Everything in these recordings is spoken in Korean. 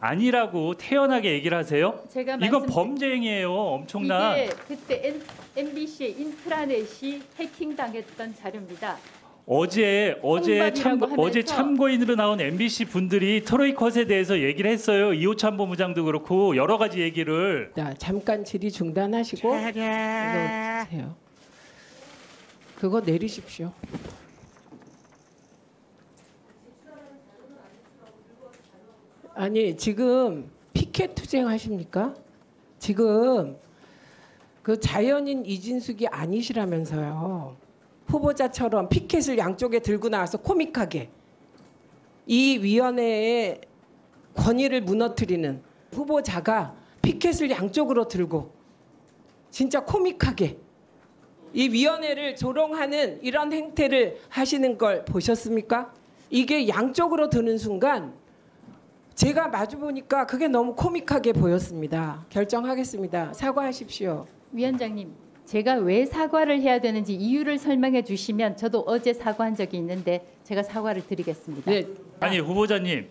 아니라고 태연하게 얘기를 하세요? 제가 이건 범죄 행위예요. 엄청난. 이게 그때 MBC의 인트라넷이 해킹당했던 자료입니다. 어제 참고인으로 나온 MBC 분들이 트로이컷에 대해서 얘기를 했어요. 이호찬 본부장도 그렇고 여러 가지 얘기를. 자, 잠깐 질의 중단하시고 이거 주세요. 그거 내리십시오. 아니 지금 피켓 투쟁하십니까? 지금 그 자연인 이진숙이 아니시라면서요. 후보자처럼 피켓을 양쪽에 들고 나와서 코믹하게 이 위원회의 권위를 무너뜨리는 후보자가 피켓을 양쪽으로 들고 진짜 코믹하게 이 위원회를 조롱하는 이런 행태를 하시는 걸 보셨습니까? 이게 양쪽으로 드는 순간 제가 마주 보니까 그게 너무 코믹하게 보였습니다. 결정하겠습니다. 사과하십시오. 위원장님, 제가 왜 사과를 해야 되는지 이유를 설명해 주시면 저도 어제 사과한 적이 있는데 제가 사과를 드리겠습니다. 네. 아니 후보자님,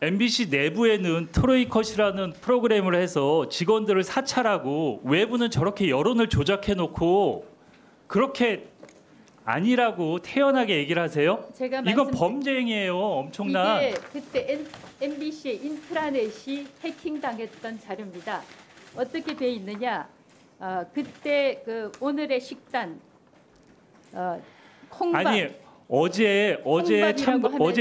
MBC 내부에는 트로이컷이라는 프로그램을 해서 직원들을 사찰하고 외부는 저렇게 여론을 조작해놓고 그렇게 아니라고 태연하게 얘기를 하세요? 제가 이건 범죄 행위예요. 엄청난. 이게 그때 MBC의 인트라넷이 해킹당했던 자료입니다. 어떻게 돼 있느냐? 그때 그 오늘의 식단 콩밥. 아니 어제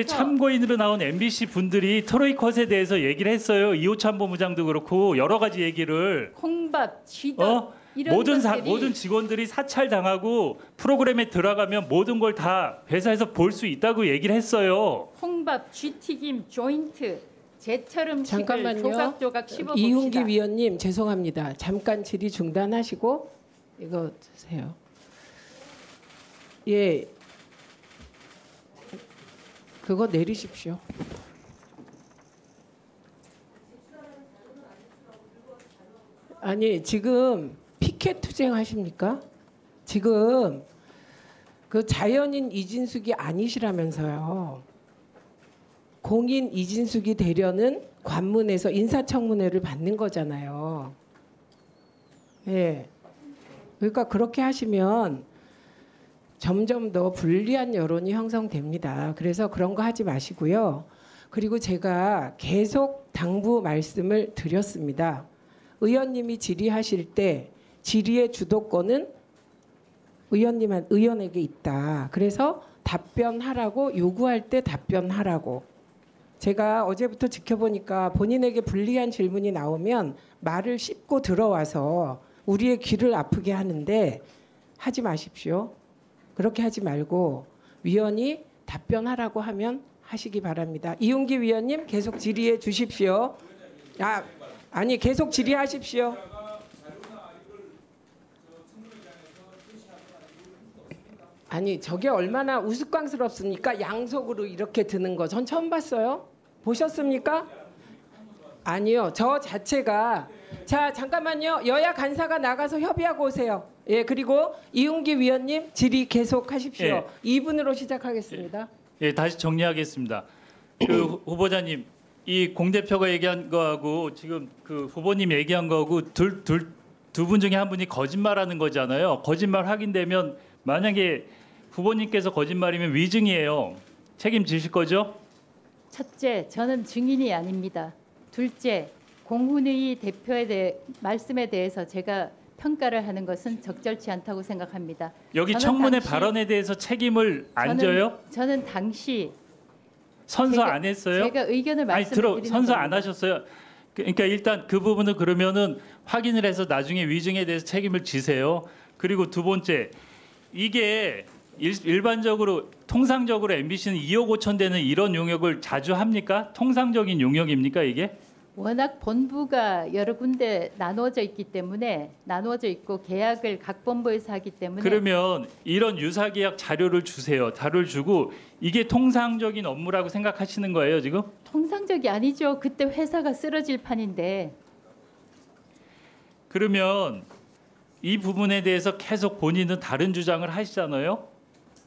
참고인으로 나온 MBC 분들이 트로이컷에 대해서 얘기를 했어요. 이호찬 본부장도 그렇고 여러 가지 얘기를. 콩밥, 쥐떡 이런 모든 직원들이 사찰당하고 프로그램에 들어가면 모든 걸 다 회사에서 볼 수 있다고 얘기를 했어요. 콩밥, 쥐튀김, 조인트, 제철 음식을 잠깐만요. 조각조각 씹어봅시다. 이훈기 위원님 죄송합니다. 잠깐 질의 중단하시고 이거 주세요. 예, 그거 내리십시오. 아니 지금 피켓 투쟁하십니까? 지금 그 자연인 이진숙이 아니시라면서요. 공인 이진숙이 되려는 관문에서 인사청문회를 받는 거잖아요. 예. 그러니까 그렇게 하시면 점점 더 불리한 여론이 형성됩니다. 그래서 그런 거 하지 마시고요. 그리고 제가 계속 당부 말씀을 드렸습니다. 의원님이 질의하실 때 질의의 주도권은 의원에게 있다. 그래서 답변하라고 요구할 때 답변하라고. 제가 어제부터 지켜보니까 본인에게 불리한 질문이 나오면 말을 씹고 들어와서 우리의 귀를 아프게 하는데 하지 마십시오. 그렇게 하지 말고 위원이 답변하라고 하면 하시기 바랍니다. 이훈기 위원님 계속 질의해 주십시오. 아니 계속 질의하십시오. 아니 저게 얼마나 우스꽝스럽습니까? 양속으로 이렇게 드는 거 전 처음 봤어요. 보셨습니까? 아니요. 저 자체가 자 잠깐만요. 여야 간사가 나가서 협의하고 오세요. 예, 그리고 이훈기 위원님 질의 계속 하십시오. 예. 2분으로 시작하겠습니다. 예, 다시 정리하겠습니다. 그 후보자님, 이 공 대표가 얘기한 거하고 지금 그 후보님 얘기한 거하고 두 분 중에 한 분이 거짓말하는 거잖아요. 거짓말 확인되면 만약에 후보님께서 거짓말이면 위증이에요. 책임지실 거죠? 첫째, 저는 증인이 아닙니다. 둘째, 공훈의 대표에 대해 말씀에 대해서 제가 평가를 하는 것은 적절치 않다고 생각합니다. 여기 청문회 발언에 대해서 책임을 안 져요? 저는 당시 선서 안 했어요? 제가 의견을 아니 말씀드리는 선서 안 겁니다. 하셨어요. 그러니까 일단 그 부분은 그러면은 확인을 해서 나중에 위증에 대해서 책임을 지세요. 그리고 두 번째, 이게 일반적으로 통상적으로 MBC는 2억 5천 되는 이런 용역을 자주 합니까? 통상적인 용역입니까 이게? 워낙 본부가 여러 군데 나누어져 있기 때문에 나누어져 있고 계약을 각 본부에서 하기 때문에 그러면 이런 유사계약 자료를 주세요. 자료를 주고 이게 통상적인 업무라고 생각하시는 거예요 지금? 통상적이 아니죠. 그때 회사가 쓰러질 판인데. 그러면 이 부분에 대해서 계속 본인은 다른 주장을 하시잖아요.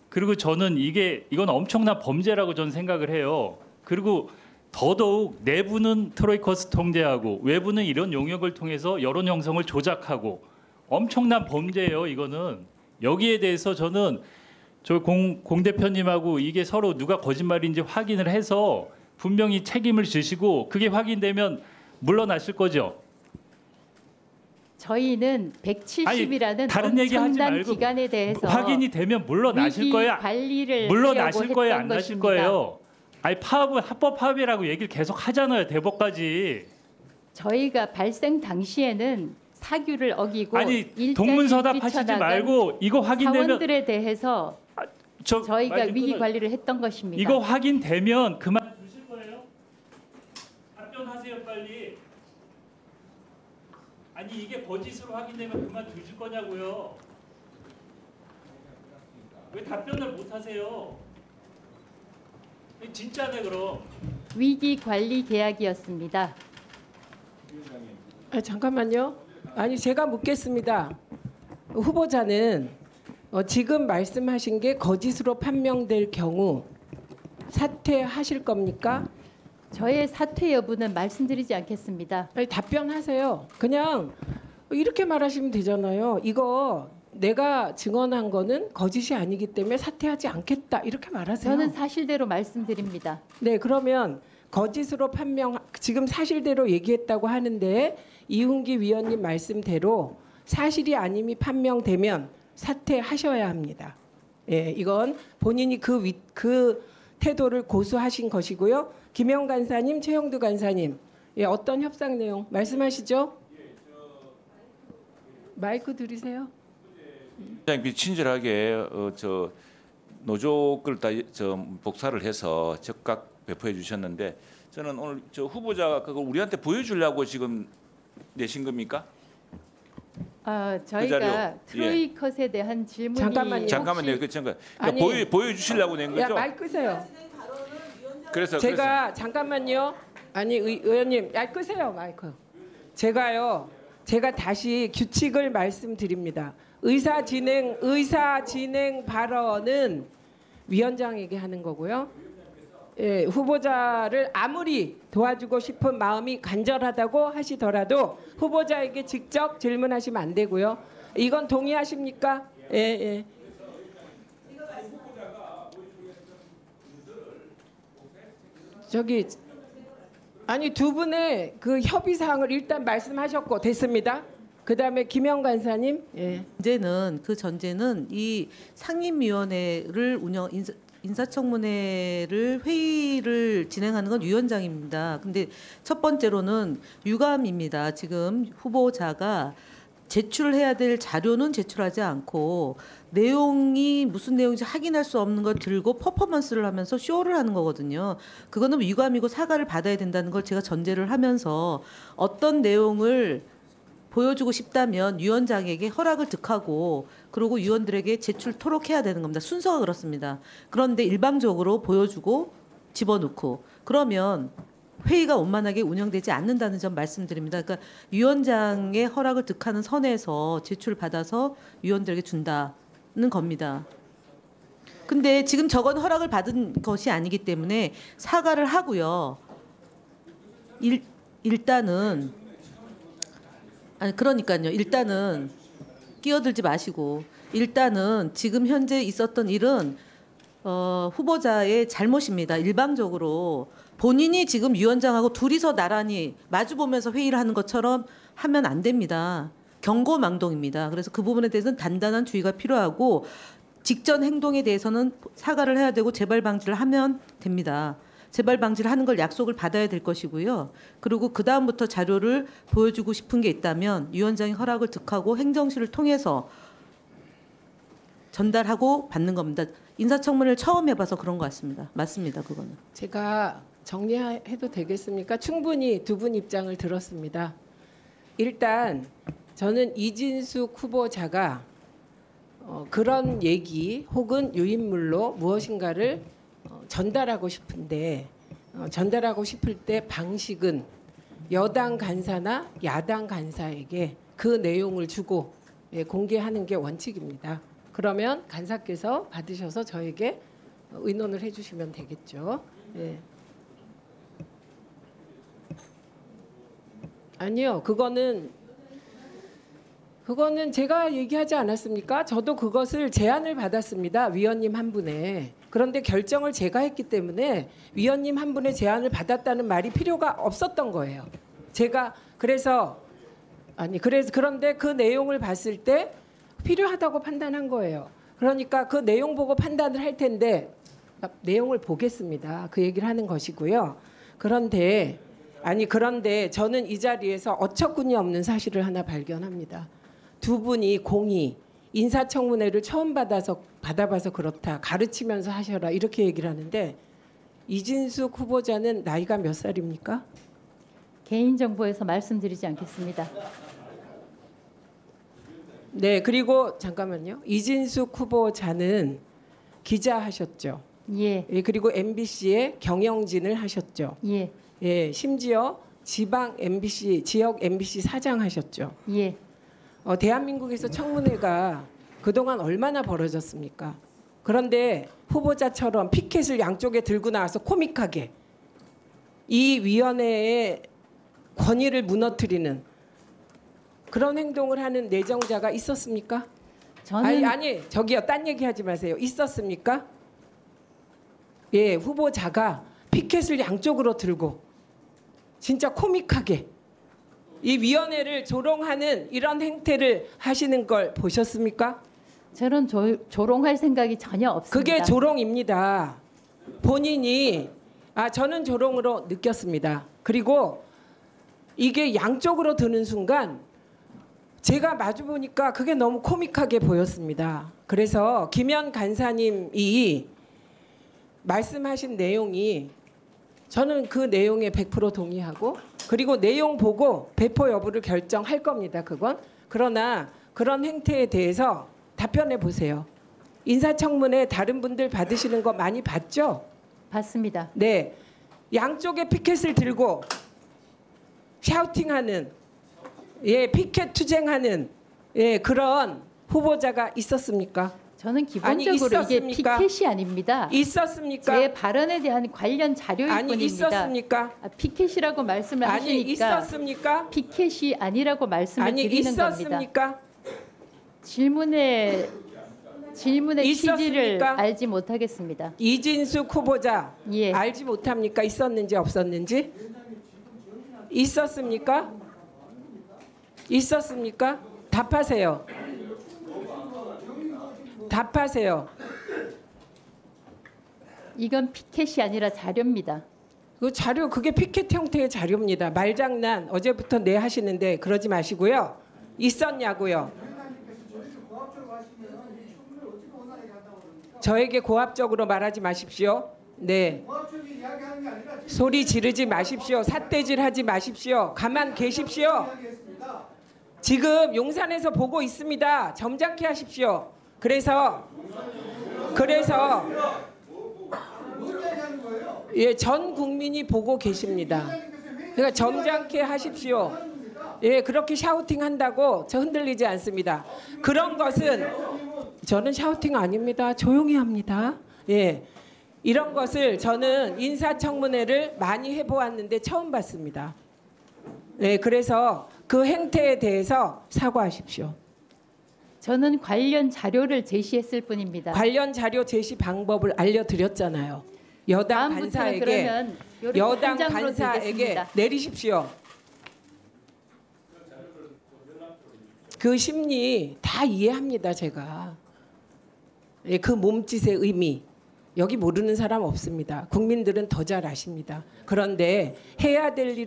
그리고 저는 이건 엄청난 범죄라고 저는 생각을 해요. 그리고 더더욱 내부는 트로이커스 통제하고 외부는 이런 용역을 통해서 여론 형성을 조작하고 엄청난 범죄예요. 이거는 여기에 대해서 저는 저 공 대표님하고 이게 서로 누가 거짓말인지 확인을 해서 분명히 책임을 지시고 그게 확인되면 물러나실 거죠. 저희는 170이라는 다른 얘기 하지 엄청난 말고 기간에 대해서 확인이 되면 물러나실 위기 거야. 관리를 물러나실 하려고 거예요, 했던 안 나실 것입니다. 거예요. 아니 파업은 합법 파업이라고 얘기를 계속 하잖아요, 대법까지. 저희가 발생 당시에는 사규를 어기고 아니 일자리를 동문서답 하시지 뛰쳐나간 말고 이거 확인되면 사원들에 대해서 저희가 마이크 위기 끊어요. 관리를 했던 것입니다. 이거 확인되면 그만 두실 거예요? 답변하세요 빨리. 아니 이게 거짓으로 확인되면 그만 두실 거냐고요? 왜 답변을 못 하세요? 진짜네 그럼. 위기 관리 계약이었습니다. 잠깐만요. 아니 제가 묻겠습니다. 후보자는 지금 말씀하신 게 거짓으로 판명될 경우 사퇴하실 겁니까? 저의 사퇴 여부는 말씀드리지 않겠습니다. 아니, 답변하세요. 그냥 이렇게 말하시면 되잖아요. 이거 내가 증언한 거는 거짓이 아니기 때문에 사퇴하지 않겠다 이렇게 말하세요. 저는 사실대로 말씀드립니다. 네, 그러면 거짓으로 판명 지금 사실대로 얘기했다고 하는데 이훈기 위원님 말씀대로 사실이 아님이 판명되면 사퇴하셔야 합니다. 예, 이건 본인이 그 태도를 고수하신 것이고요. 김영 간사님, 최영두 간사님, 예, 어떤 협상 내용 말씀하시죠? 마이크 들으세요. 굉장히 친절하게 저 노조 걸다 복사를 해서 즉각 배포해 주셨는데 저는 오늘 저 후보자가 그걸 우리한테 보여주려고 지금 내신 겁니까? 저희가 자료, 트로이컷에 대한 질문이 잠깐만요. 그러니까 아니, 보여주시려고 낸 거죠? 야, 마이크 끄세요. 그래서 제가 잠깐만요. 아니 의원님, 야 끄세요 마이크. 제가 다시 규칙을 말씀드립니다. 의사 진행 발언은 위원장에게 하는 거고요. 예, 후보자를 아무리 도와주고 싶은 마음이 간절하다고 하시더라도 후보자에게 직접 질문하시면 안 되고요. 이건 동의하십니까? 예, 예. 저기 아니 두 분의 그 협의 사항을 일단 말씀하셨고 됐습니다. 그다음에 김영 간사님. 예. 그 전제는 이 상임위원회를 인사청문회를 회의를 진행하는 건 위원장입니다. 근데 첫 번째로는 유감입니다. 지금 후보자가 제출해야 될 자료는 제출하지 않고 내용이 무슨 내용인지 확인할 수 없는 걸 들고 퍼포먼스를 하면서 쇼를 하는 거거든요. 그거는 유감이고 사과를 받아야 된다는 걸 제가 전제를 하면서 어떤 내용을 보여주고 싶다면 위원장에게 허락을 득하고 그리고 위원들에게 제출토록 해야 되는 겁니다. 순서가 그렇습니다. 그런데 일방적으로 보여주고 집어넣고 그러면 회의가 원만하게 운영되지 않는다는 점 말씀드립니다. 그러니까 위원장의 허락을 득하는 선에서 제출받아서 위원들에게 준다는 겁니다. 근데 지금 저건 허락을 받은 것이 아니기 때문에 사과를 하고요. 일단은 그러니까요. 일단은 끼어들지 마시고 일단은 지금 현재 있었던 일은 후보자의 잘못입니다. 일방적으로 본인이 지금 위원장하고 둘이서 나란히 마주보면서 회의를 하는 것처럼 하면 안 됩니다. 경고망동입니다. 그래서 그 부분에 대해서는 단단한 주의가 필요하고 직전 행동에 대해서는 사과를 해야 되고 재발 방지를 하면 됩니다. 재발 방지를 하는 걸 약속을 받아야 될 것이고요. 그리고 그 다음부터 자료를 보여주고 싶은 게 있다면 위원장이 허락을 득하고 행정실을 통해서 전달하고 받는 겁니다. 인사청문회를 처음 해봐서 그런 것 같습니다. 맞습니다. 그거는. 제가 정리해도 되겠습니까? 충분히 두 분 입장을 들었습니다. 일단 저는 이진숙 후보자가 그런 얘기 혹은 유인물로 무엇인가를 전달하고 싶은데 전달하고 싶을 때 방식은 여당 간사나 야당 간사에게 그 내용을 주고 공개하는 게 원칙입니다. 그러면 간사께서 받으셔서 저에게 의논을 해주시면 되겠죠. 예. 아니요, 그거는 제가 얘기하지 않았습니까? 저도 그것을 제안을 받았습니다. 위원님 한 분의. 그런데 결정을 제가 했기 때문에 위원님 한 분의 제안을 받았다는 말이 필요가 없었던 거예요. 제가 그런데 그 내용을 봤을 때 필요하다고 판단한 거예요. 그러니까 그 내용 보고 판단을 할 텐데 내용을 보겠습니다. 그 얘기를 하는 것이고요. 그런데 저는 이 자리에서 어처구니 없는 사실을 하나 발견합니다. 두 분이 공히 인사청문회를 처음 받아봐서 그렇다. 가르치면서 하셔라. 이렇게 얘기를 하는데 이진숙 후보자는 나이가 몇 살입니까? 개인정보에서 말씀드리지 않겠습니다. 네, 그리고 잠깐만요. 이진숙 후보자는 기자하셨죠. 예, 예, 그리고 MBC에 경영진을 하셨죠. 예, 예, 심지어 지방 MBC, 지역 MBC 사장 하셨죠. 예. 대한민국에서 청문회가 그동안 얼마나 벌어졌습니까? 그런데 후보자처럼 피켓을 양쪽에 들고 나와서 코믹하게 이 위원회의 권위를 무너뜨리는 그런 행동을 하는 내정자가 있었습니까? 저는 아니 저기요, 딴 얘기하지 마세요. 있었습니까? 예, 후보자가 피켓을 양쪽으로 들고 진짜 코믹하게 이 위원회를 조롱하는 이런 행태를 하시는 걸 보셨습니까? 저는 조롱할 생각이 전혀 없습니다. 그게 조롱입니다. 본인이 저는 조롱으로 느꼈습니다. 그리고 이게 양쪽으로 드는 순간 제가 마주 보니까 그게 너무 코믹하게 보였습니다. 그래서 김현 간사님이 말씀하신 내용이 저는 그 내용에 100% 동의하고 그리고 내용 보고 배포 여부를 결정할 겁니다. 그건. 그러나 그런 행태에 대해서 답변해 보세요. 인사청문회 다른 분들 받으시는 거 많이 봤죠? 봤습니다. 네. 양쪽에 피켓을 들고 샤우팅하는 피켓 투쟁하는 그런 후보자가 있었습니까? 저는 기본적으로 이게 있었습니까? 피켓이 아닙니다. 있었습니까? 제 발언에 대한 관련 자료일 뿐입니다. 있었습니까? 피켓이라고 말씀을 하시니까 있었습니까? 피켓이 아니라고 말씀을 드리는 겁니다. 있었습니까? 질문의 취지를 있었습니까? 알지 못하겠습니다. 이진숙 후보자 예. 알지 못합니까? 있었는지 없었는지? 있었습니까? 있었습니까? 답하세요. 답하세요. 이건 피켓이 아니라 자료입니다. 그 자료 그게 피켓 형태의 자료입니다. 말장난 어제부터 내 하시는데 그러지 마시고요. 있었냐고요. 저에게 고압적으로 말하지 마십시오. 네. 소리 지르지 마십시오. 삿대질하지 마십시오. 가만 계십시오. 지금 용산에서 보고 있습니다. 점잖게 하십시오. 그래서 전 국민이 보고 계십니다. 그러니까 점잖게 하십시오. 그렇게 샤우팅 한다고 저 흔들리지 않습니다. 그런 것은 저는 샤우팅 아닙니다. 조용히 합니다. 이런 것을 저는 인사청문회를 많이 해보았는데 처음 봤습니다. 그래서 그 행태에 대해서 사과하십시오. 저는 관련 자료를 제시했을 뿐입니다. 관련 자료 제시 방법을 알려드렸잖아요. 여당 다음부터는 간사에게 그러면 요렇게 한 장으로 드리겠습니다. 내리십시오. 그 심리 다 이해합니다. 제가. 그 몸짓의 의미 여기 모르는 사람 없습니다. 국민들은 더 잘 아십니다. 그런데 해야 될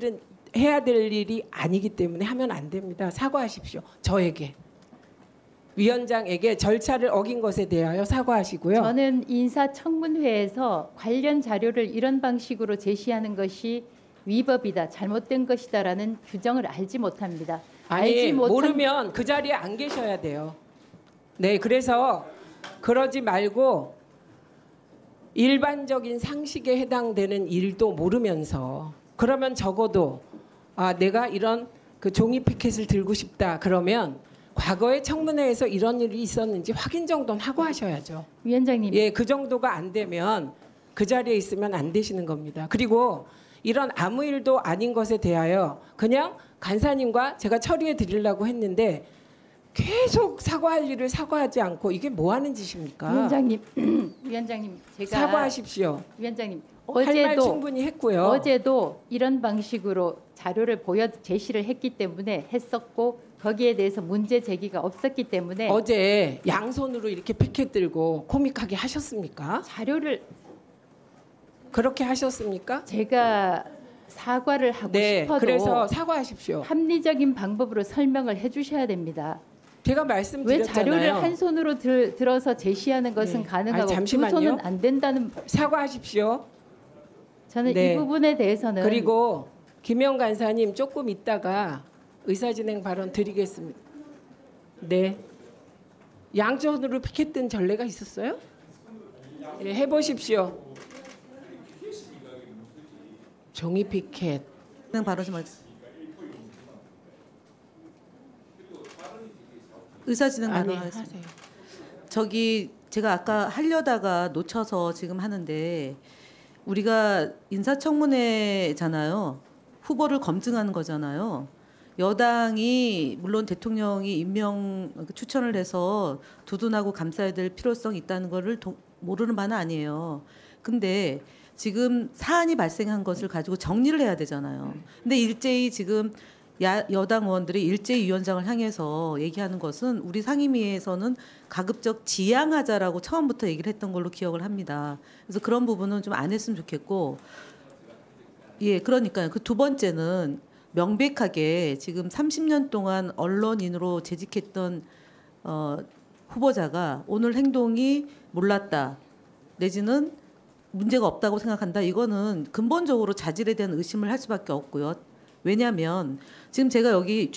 일이 아니기 때문에 하면 안 됩니다. 사과하십시오. 저에게. 위원장에게 절차를 어긴 것에 대하여 사과하시고요. 저는 인사청문회에서 관련 자료를 이런 방식으로 제시하는 것이 위법이다, 잘못된 것이다라는 규정을 알지 못합니다. 모르면 그 자리에 안 계셔야 돼요. 네, 그래서 그러지 말고 일반적인 상식에 해당되는 일도 모르면서 그러면 적어도 내가 이런 그 종이 피켓을 들고 싶다 그러면 과거에 청문회에서 이런 일이 있었는지 확인 정도는 하고 하셔야죠. 위원장님. 그 정도가 안 되면 그 자리에 있으면 안 되시는 겁니다. 그리고 이런 아무 일도 아닌 것에 대하여 그냥 간사님과 제가 처리해 드리려고 했는데 계속 사과할 일을 사과하지 않고 이게 뭐 하는 짓입니까? 위원장님, 위원장님 제가 사과하십시오. 위원장님 할 말 어제도 충분히 했고요. 어제도 이런 방식으로 자료를 제시를 했기 때문에 했었고 거기에 대해서 문제 제기가 없었기 때문에 어제 양손으로 이렇게 피켓 들고 코믹하게 하셨습니까? 자료를 그렇게 하셨습니까? 제가 사과를 하고 네, 싶어도 그래서 사과하십시오. 합리적인 방법으로 설명을 해주셔야 됩니다. 제가 왜 말씀드렸잖아요. 자료를 한 손으로 들어서 제시하는 것은 네. 가능하고 아니, 두 잠시만요. 손은 안 된다는 사과하십시오. 저는 네. 이 부분에 대해서는 그리고 김영 간사님 조금 있다가 의사진행 발언 드리겠습니다. 네. 양손으로 피켓 든 전례가 있었어요? 네, 해보십시오. 종이 피켓. 그냥 바로 좀 의사진행 아니 발언하겠습니다. 하세요. 저기 제가 아까 하려다가 놓쳐서 지금 하는데 우리가 인사청문회잖아요. 후보를 검증하는 거잖아요. 여당이 물론 대통령이 임명 추천을 해서 두둔하고 감싸야 될 필요성이 있다는 거를 모르는 바는 아니에요. 근데 지금 사안이 발생한 것을 가지고 정리를 해야 되잖아요. 근데 일제히 지금 여당 의원들이 일제히 위원장을 향해서 얘기하는 것은 우리 상임위에서는 가급적 지양하자라고 처음부터 얘기를 했던 걸로 기억을 합니다. 그래서 그런 부분은 좀 안 했으면 좋겠고, 예, 그러니까요. 그 두 번째는 명백하게 지금 30년 동안 언론인으로 재직했던 후보자가 오늘 행동이 몰랐다 내지는 문제가 없다고 생각한다. 이거는 근본적으로 자질에 대한 의심을 할 수밖에 없고요. 왜냐하면 지금 제가 여기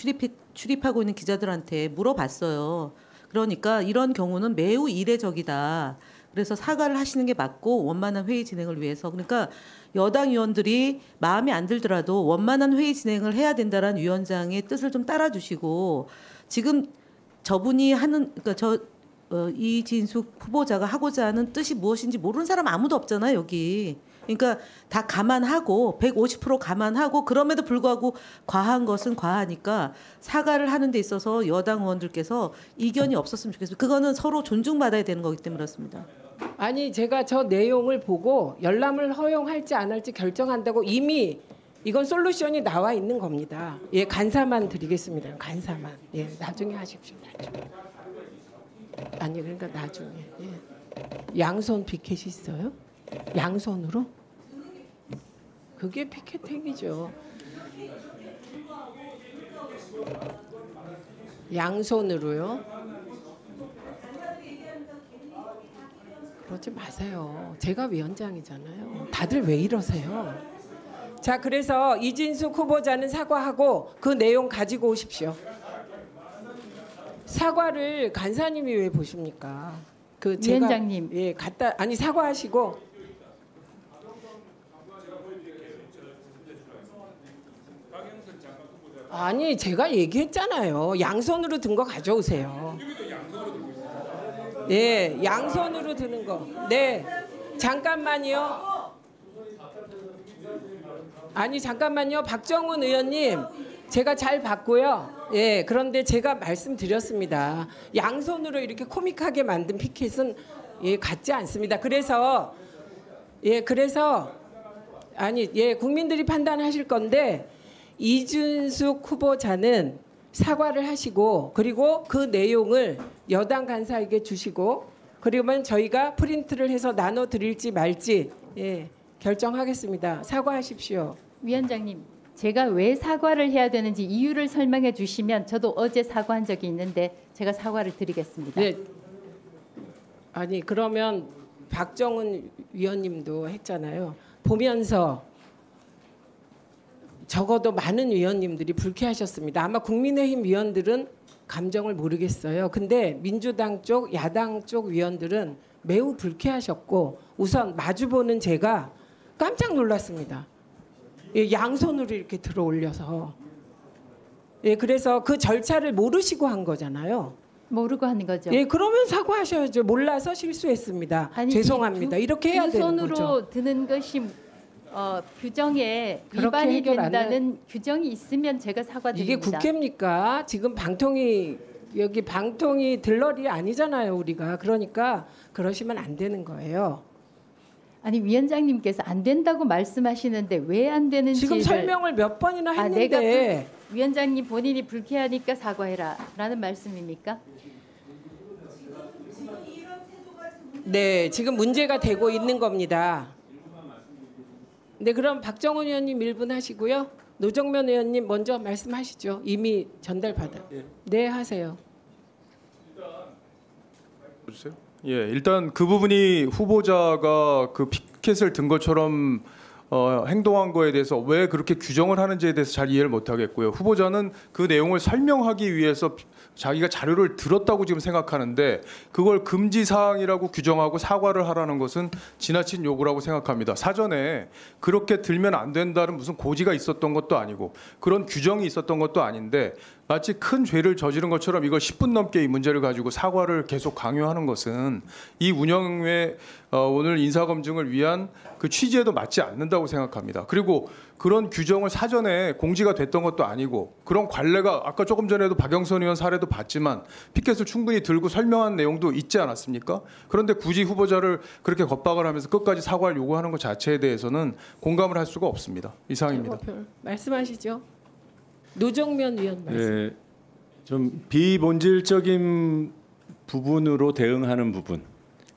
출입하고 있는 기자들한테 물어봤어요. 그러니까 이런 경우는 매우 이례적이다. 그래서 사과를 하시는 게 맞고 원만한 회의 진행을 위해서. 그러니까 여당 의원들이 마음에 안 들더라도 원만한 회의 진행을 해야 된다라는 위원장의 뜻을 좀 따라주시고 지금 저분이 하는 그러니까 이진숙 후보자가 하고자 하는 뜻이 무엇인지 모르는 사람 아무도 없잖아요, 여기. 그러니까 다 감안하고 150% 감안하고 그럼에도 불구하고 과한 것은 과하니까 사과를 하는 데 있어서 여당 의원들께서 이견이 없었으면 좋겠습니다. 그거는 서로 존중받아야 되는 거기 때문에 그렇습니다. 아니 제가 저 내용을 보고 열람을 허용할지 안 할지 결정한다고 이미 이건 솔루션이 나와 있는 겁니다. 예, 간사만 드리겠습니다. 간사만. 예, 나중에 하십시오. 나중에. 아니 그러니까 나중에. 예. 양손 피켓이 있어요? 양손으로? 그게 피켓행위죠. 양손으로요? 그러지 마세요. 제가 위원장이잖아요. 다들 왜 이러세요? 자, 그래서 이진숙 후보자는 사과하고 그 내용 가지고 오십시오. 사과를 간사님이 왜 보십니까? 그 제가 위원장님. 예, 갖다 아니 사과하시고 아니 제가 얘기했잖아요. 양손으로 든 거 가져오세요. 예, 양손으로 드는 거. 네, 잠깐만요. 아니 잠깐만요, 박정훈 의원님, 제가 잘 봤고요. 예, 그런데 제가 말씀드렸습니다. 양손으로 이렇게 코믹하게 만든 피켓은 예, 같지 않습니다. 그래서 아니 예, 국민들이 판단하실 건데 이준숙 후보자는 사과를 하시고 그리고 그 내용을 여당 간사에게 주시고 그러면 저희가 프린트를 해서 나눠 드릴지 말지 예, 결정하겠습니다. 사과하십시오. 위원장님, 제가 왜 사과를 해야 되는지 이유를 설명해 주시면 저도 어제 사과한 적이 있는데 제가 사과를 드리겠습니다. 네. 아니 그러면 박정훈 위원님도 했잖아요. 보면서 적어도 많은 위원님들이 불쾌하셨습니다. 아마 국민의힘 위원들은 감정을 모르겠어요. 근데 민주당 쪽, 야당 쪽 위원들은 매우 불쾌하셨고 우선 마주보는 제가 깜짝 놀랐습니다. 예, 양손으로 이렇게 들어 올려서. 예, 그래서 그 절차를 모르시고 한 거잖아요. 모르고 하는 거죠. 예, 그러면 사과하셔야죠. 몰라서 실수했습니다. 아니, 죄송합니다. 이렇게 해야 두 되는 손으로 거죠. 드는 것이 규정에 그렇게 위반이 해결 안 된다는 규정이 있으면 제가 이게 사과드립니다. 국회입니까? 지금 방통위 여기 방통위 들러리 아니잖아요, 우리가. 그러니까 그러시면 안 되는 거예요. 아니 위원장님께서 안 된다고 말씀하시는데 왜 안 되는지 지금 설명을 몇 번이나 했는데 위원장님 본인이 불쾌하니까 사과해라라는 말씀입니까? 네, 지금 문제가 되고 있는 겁니다. 네, 그럼 박정훈 의원님 1분 하시고요. 노정면 의원님 먼저 말씀하시죠. 이미 전달받아. 네, 하세요. 주세요. 예, 일단 그 부분이 후보자가 그 피켓을 든 것처럼 행동한 거에 대해서 왜 그렇게 규정을 하는지에 대해서 잘 이해를 못 하겠고요. 후보자는 그 내용을 설명하기 위해서 자기가 자료를 들었다고 지금 생각하는데 그걸 금지 사항이라고 규정하고 사과를 하라는 것은 지나친 요구라고 생각합니다. 사전에 그렇게 들면 안 된다는 무슨 고지가 있었던 것도 아니고 그런 규정이 있었던 것도 아닌데 마치 큰 죄를 저지른 것처럼 이걸 10분 넘게 이 문제를 가지고 사과를 계속 강요하는 것은 이 운영의 오늘 인사검증을 위한 그 취지에도 맞지 않는다고 생각합니다. 그리고 그런 규정을 사전에 공지가 됐던 것도 아니고 그런 관례가 아까 조금 전에도 박영선 의원 사례도 봤지만 피켓을 충분히 들고 설명한 내용도 있지 않았습니까? 그런데 굳이 후보자를 그렇게 겁박을 하면서 끝까지 사과를 요구하는 것 자체에 대해서는 공감을 할 수가 없습니다. 이상입니다. 말씀하시죠. 노정면 의원 말씀. 네, 좀 비본질적인 부분으로 대응하는 부분.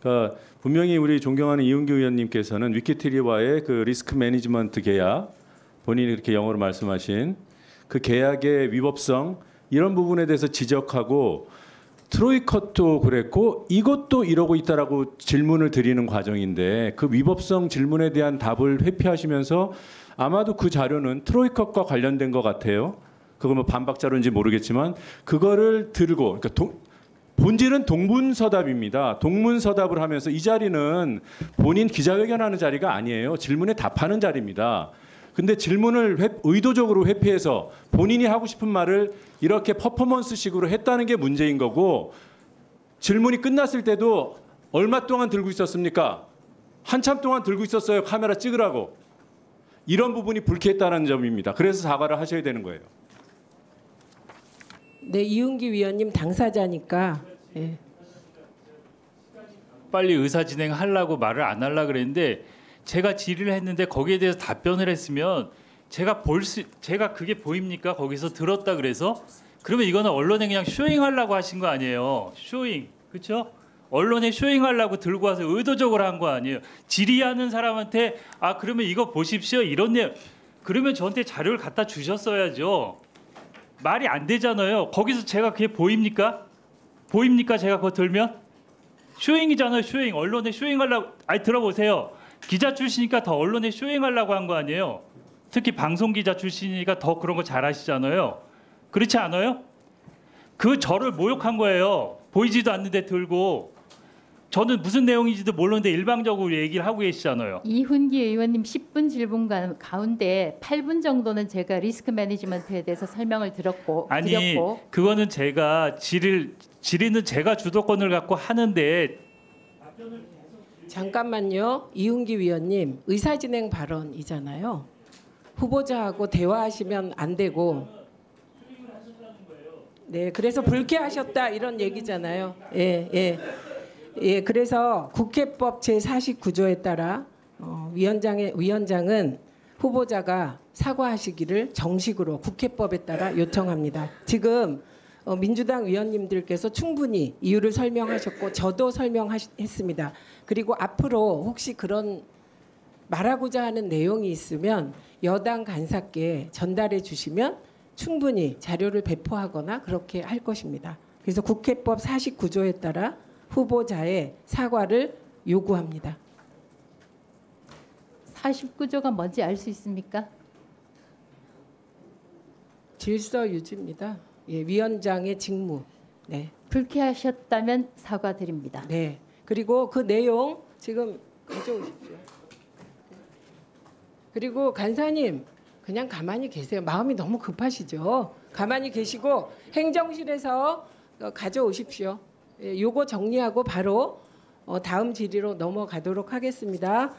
그러니까 분명히 우리 존경하는 이은규 의원님께서는 위키트리와의 그 리스크 매니지먼트 계약, 본인이 그렇게 영어로 말씀하신 그 계약의 위법성 이런 부분에 대해서 지적하고 트로이컷도 그랬고 이것도 이러고 있다라고 질문을 드리는 과정인데 그 위법성 질문에 대한 답을 회피하시면서 아마도 그 자료는 트로이컷과 관련된 것 같아요. 그거 뭐 반박 자료인지 모르겠지만 그거를 들고 그러니까 본질은 동문서답입니다. 동문서답을 하면서 이 자리는 본인 기자회견하는 자리가 아니에요. 질문에 답하는 자리입니다. 근데 질문을 의도적으로 회피해서 본인이 하고 싶은 말을 이렇게 퍼포먼스식으로 했다는 게 문제인 거고 질문이 끝났을 때도 얼마 동안 들고 있었습니까? 한참 동안 들고 있었어요. 카메라 찍으라고. 이런 부분이 불쾌했다는 점입니다. 그래서 사과를 하셔야 되는 거예요. 네, 이은기 위원님 당사자니까. 예. 빨리 의사 진행하려고 말을 안 하려고 그랬는데 제가 질의를 했는데 거기에 대해서 답변을 했으면 제가 그게 보입니까? 거기서 들었다 그래서 그러면 이거는 언론에 그냥 쇼잉하려고 하신 거 아니에요. 쇼잉. 그렇죠? 언론에 쇼잉하려고 들고 와서 의도적으로 한 거 아니에요. 질의하는 사람한테 아 그러면 이거 보십시오. 이런 내용 그러면 저한테 자료를 갖다 주셨어야죠. 말이 안 되잖아요. 거기서 제가 그게 보입니까? 보입니까? 제가 그거 들면 쇼잉이잖아요. 쇼잉. 언론에 쇼잉하려고. 아니 들어보세요. 기자 출신이니까 더 언론에 쇼잉하려고 한 거 아니에요. 특히 방송 기자 출신이니까 더 그런 거 잘하시잖아요. 그렇지 않아요? 그 저를 모욕한 거예요. 보이지도 않는데 들고 저는 무슨 내용인지도 모르는데 일방적으로 얘기를 하고 계시잖아요. 이훈기 의원님 10분 질문 가운데 8분 정도는 제가 리스크 매니지먼트에 대해서 설명을 드렸고 그거는 제가 질의는 제가 주도권을 갖고 하는데 잠깐만요. 이은기 위원님 의사진행 발언이잖아요. 후보자하고 대화하시면 안 되고 네, 그래서 불쾌하셨다 이런 얘기잖아요. 예, 그래서 국회법 제49조에 따라 위원장은 후보자가 사과하시기를 정식으로 국회법에 따라 요청합니다. 지금 민주당 위원님들께서 충분히 이유를 설명하셨고 저도 설명했습니다. 그리고 앞으로 혹시 그런 말하고자 하는 내용이 있으면 여당 간사께 전달해 주시면 충분히 자료를 배포하거나 그렇게 할 것입니다. 그래서 국회법 49조에 따라 후보자의 사과를 요구합니다. 49조가 뭔지 알 수 있습니까? 질서 유지입니다. 예, 위원장의 직무. 네. 불쾌하셨다면 사과드립니다. 네. 그리고 그 내용 지금 가져오십시오. 그리고 간사님 그냥 가만히 계세요. 마음이 너무 급하시죠. 가만히 계시고 행정실에서 가져오십시오. 예, 요거 정리하고 바로 다음 질의로 넘어가도록 하겠습니다.